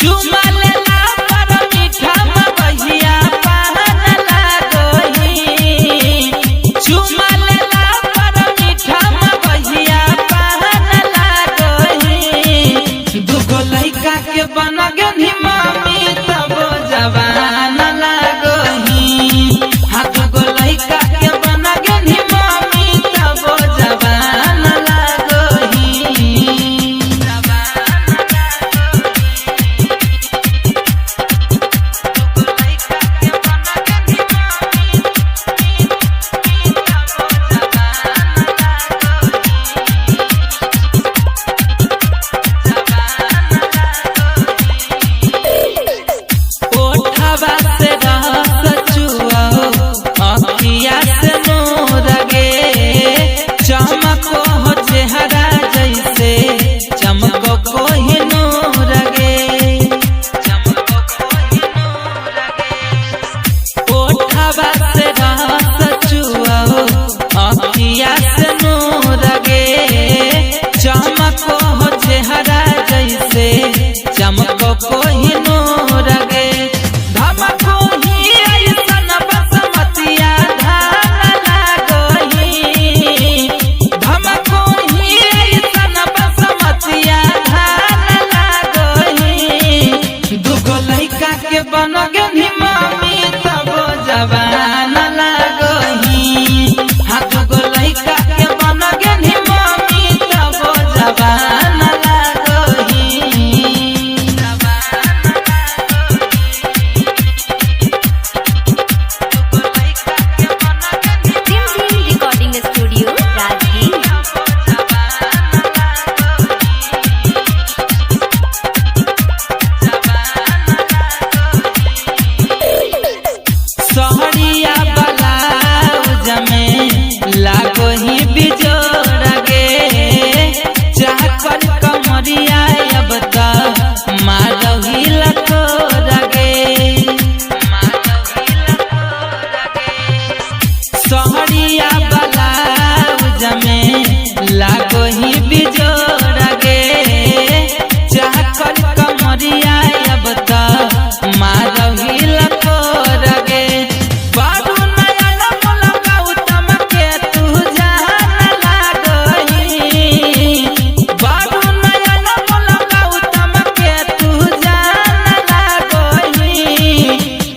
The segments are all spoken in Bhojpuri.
चुमा लेला पर मीठा मबहिया पान लागोही। चुमा लेला पर मीठा मबहिया पान लागोही। दुगो लइका के बन गेनी मम्मी तब जवान लागोही। हाँ दुगो लइका के बन गेनी मम्मी तब जवान लागोही। ओठवा से रस चुआओ अखिया से नूर गे। चमको हो चेहरा जैसे चमको कोहिनूर गे। ओठवा से रस चुआओ अखिया से नूर गे। चमको हो चेहरा जैसे चमको कोहिनूर गे। धमको ही ऐसन बसमतिया धान लागोही। धमको ही ऐसन बसमतिया धान लागोही। दुगो लइका के बन गेनी मम्मी तब जवान लागोही। हाँ दुगो लइका के बन गेनी मम्मी तब जवान लागोही। Recording studio Rajgir. सहरिया ब्लाउज में लागोही बिजोड़ गे। चाकर कमरिया अब तक मारही लकोर गे। सहरिया ब्लाउज में लागोही बिजोड़ गे। चाकर कमरिया अब तक मारही लकोर गे। बारू नयन मुलकाउतम के तू जान लागोही। बारू नयन मुलकाउतम के तू जान लागोही।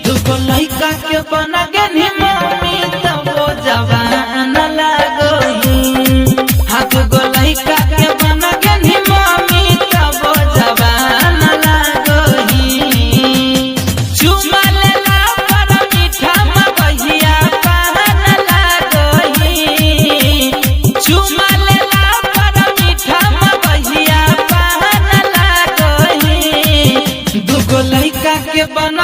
दुगो लइका के बन गेनी मम्मी तब जवान लागोही। हाँ दुगो लइका के बन गेनी मम्मी तब जवान लागोही। चुमा लेला पर मीठा मबहिया पान लागोही। चुमा लेला पर मीठा मबहिया पान लागोही। दुगो लइका के बन